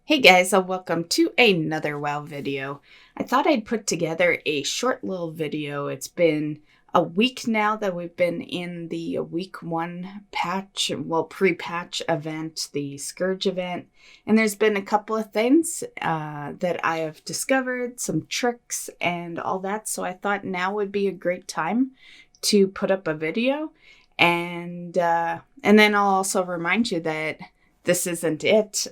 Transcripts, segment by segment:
Hey guys, welcome to another WoW video. I thought I'd put together a short little video. It's been a week now that we've been in the week 1 patch, pre-patch event, the Scourge event, and there's been a couple of things that I have discovered, some tricks and all that, so I thought now would be a great time to put up a video, and then I'll also remind you that this isn't it.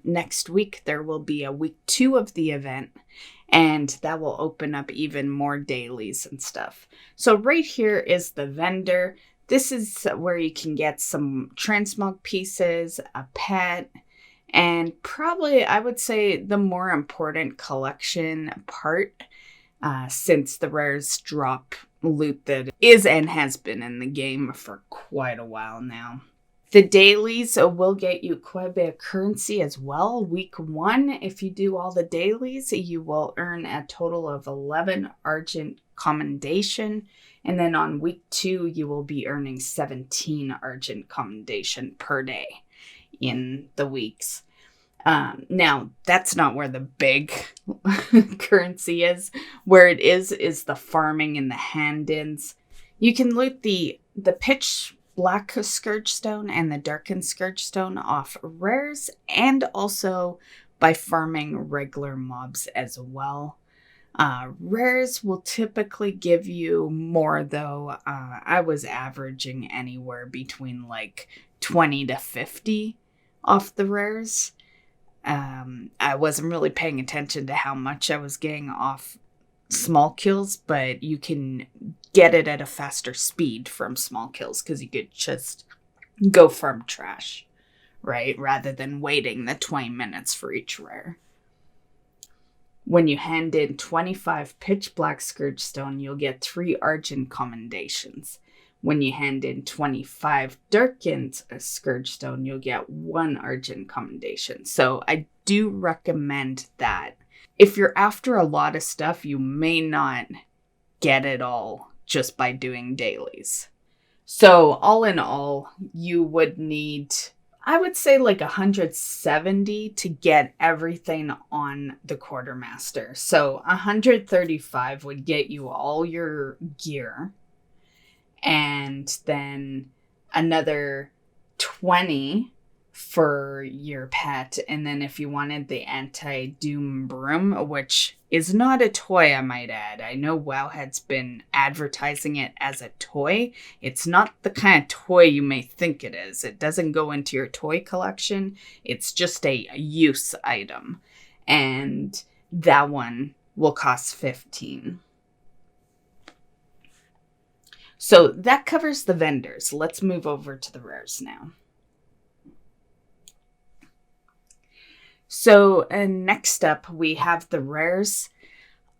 Next week, there will be a week 2 of the event, and that will open up even more dailies and stuff. So right here is the vendor. This is where you can get some transmog pieces, a pet, and probably, I would say, the more important collection part, since the rares drop loot that is and has been in the game for quite a while now. The dailies will get you quite a bit of currency as well. Week 1, if you do all the dailies, you will earn a total of 11 Argent Commendation. And then on week 2, you will be earning 17 Argent Commendation per day in the weeks. Now, that's not where the big currency is. Where it is the farming and the hand-ins. You can loot the pitch Black Scourge Stone and the Darkened Scourge Stone off rares, and also by farming regular mobs as well. Rares will typically give you more, though. I was averaging anywhere between like 20 to 50 off the rares. I wasn't really paying attention to how much I was getting off small kills, but you can get it at a faster speed from small kills because you could just go farm trash, right? Rather than waiting the 20 minutes for each rare. When you hand in 25 pitch black Scourge Stone, you'll get 3 Argent Commendations. When you hand in 25 darkened Scourge Stone, you'll get 1 Argent Commendation. So I do recommend that. If you're after a lot of stuff, you may not get it all just by doing dailies. So all in all, you would need, I would say, like 170 to get everything on the Quartermaster. So 135 would get you all your gear. And then another 20 for your pet, and then if you wanted the anti-doom broom, which is not a toy, I might add. I know Wowhead's been advertising it as a toy. It's not the kind of toy you may think it is. It doesn't go into your toy collection. It's just a use item, and that one will cost 15. So that covers the vendors. Let's move over to the rares now. So next up, we have the rares.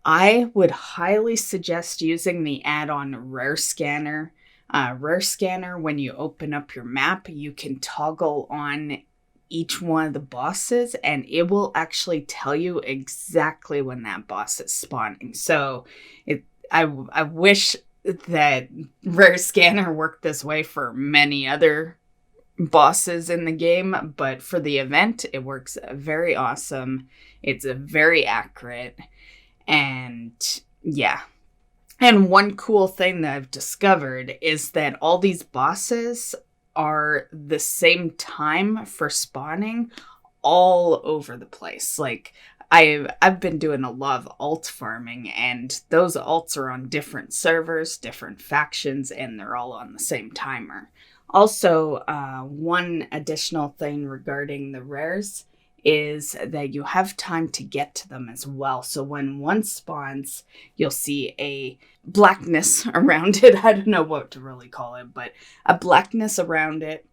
I would highly suggest using the add-on Rare Scanner. Rare Scanner, when you open up your map, you can toggle on each one of the bosses, and it will actually tell you exactly when that boss is spawning. So I wish that Rare Scanner worked this way for many other bosses in the game, but for the event, it works very awesome. It's very accurate, and yeah. And one cool thing that I've discovered is that all these bosses are the same time for spawning all over the place. Like, I've been doing a lot of alt farming, and those alts are on different servers, different factions, and they're all on the same timer. Also, one additional thing regarding the rares is that you have time to get to them as well. So when one spawns, you'll see a blackness around it. I don't know what to really call it, but a blackness around it.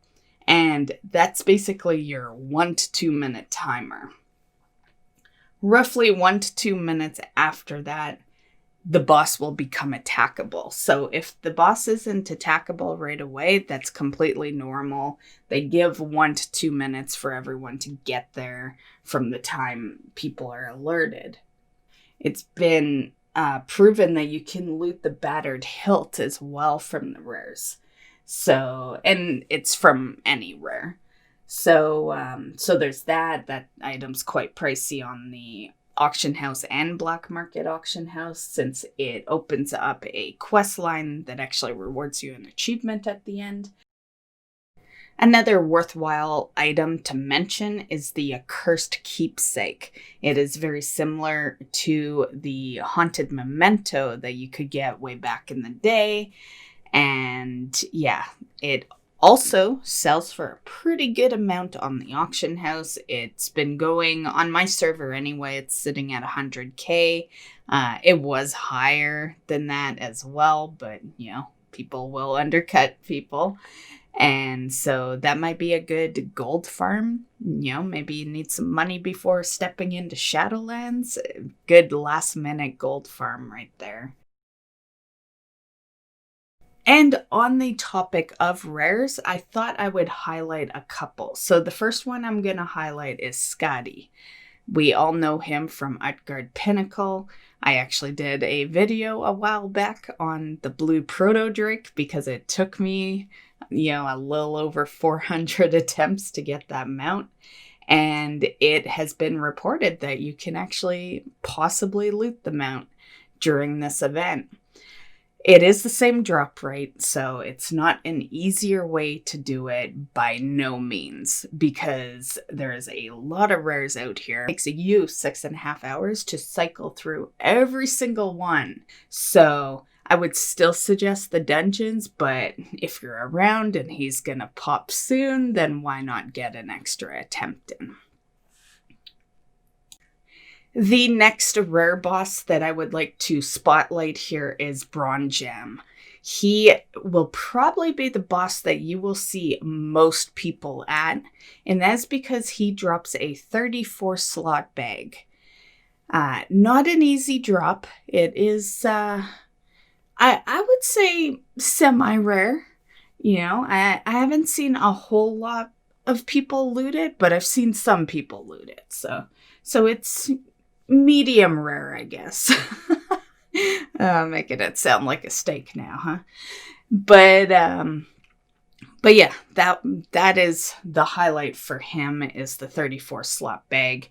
And that's basically your 1 to 2 minute timer. Roughly 1 to 2 minutes after that, the boss will become attackable. So if the boss isn't attackable right away, that's completely normal. They give 1 to 2 minutes for everyone to get there from the time people are alerted. It's been proven that you can loot the battered hilt as well from the rares. So, and it's from any rare. So there's that. That item's quite pricey on the auction house and black market auction house, since it opens up a quest line that actually rewards you an achievement at the end. Another worthwhile item to mention is the accursed Keepsake. It is very similar to the haunted memento that you could get way back in the day. And yeah, it also sells for a pretty good amount on the auction house. It's been going on my server anyway. It's sitting at 100k. It was higher than that as well, but you know, people will undercut people. And so that might be a good gold farm. You know, maybe you need some money before stepping into Shadowlands. Good last minute gold farm right there. And on the topic of rares, I thought I would highlight a couple. So the first one I'm going to highlight is Scotty. We all know him from Utgard Pinnacle. I actually did a video a while back on the blue proto drake because it took me, you know, a little over 400 attempts to get that mount. And it has been reported that you can actually possibly loot the mount during this event. It is the same drop rate, so it's not an easier way to do it by no means, because there is a lot of rares out here. It takes you 6.5 hours to cycle through every single one. So I would still suggest the dungeons, but if you're around and he's gonna pop soon, then why not get an extra attempt in? The next rare boss that I would like to spotlight here is Braun Jam. He will probably be the boss that you will see most people at, and that's because he drops a 34 slot bag. Not an easy drop. It is, I would say, semi-rare. You know, I haven't seen a whole lot of people loot it, but I've seen some people loot it. So it's medium rare, I guess. Making it sound like a steak now, huh? But yeah, that is the highlight for him, is the 34 slot bag.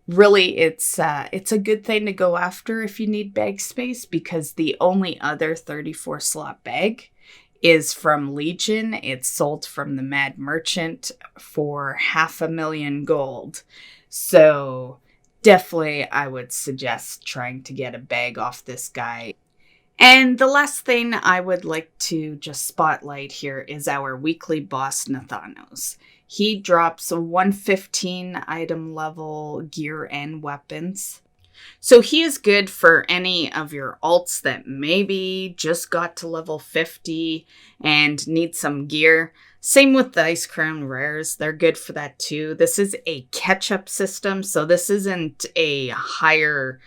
Really, it's a good thing to go after if you need bag space, because the only other 34 slot bag is from Legion. It's sold from the Mad Merchant for 500,000 gold. So definitely, I would suggest trying to get a bag off this guy. And the last thing I would like to just spotlight here is our weekly boss, Nathanos. He drops a 115 item level gear and weapons. So he is good for any of your alts that maybe just got to level 50 and need some gear. Same with the Ice Crown rares. They're good for that too. This is a catch-up system, so this isn't a higher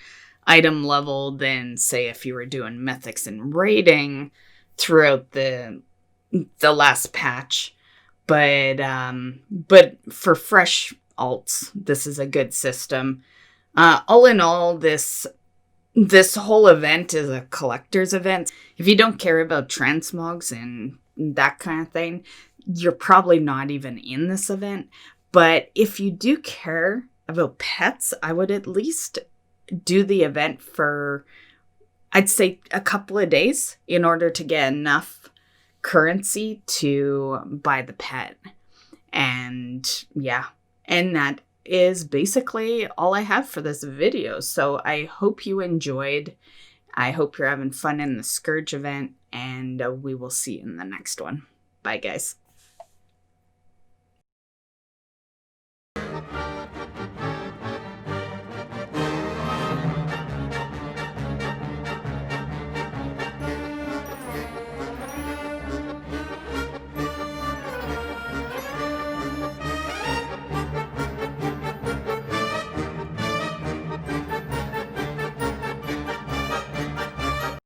item level than, say, if you were doing mythics and raiding throughout the last patch. But for fresh alts, this is a good system. All in all, this whole event is a collector's event. If you don't care about transmogs and that kind of thing, you're probably not even in this event. But if you do care about pets, I would at least do the event for, I'd say, a couple of days in order to get enough currency to buy the pet. And yeah, and that is basically all I have for this video. So I hope you enjoyed. I hope you're having fun in the Scourge event, and we will see you in the next one. Bye, guys.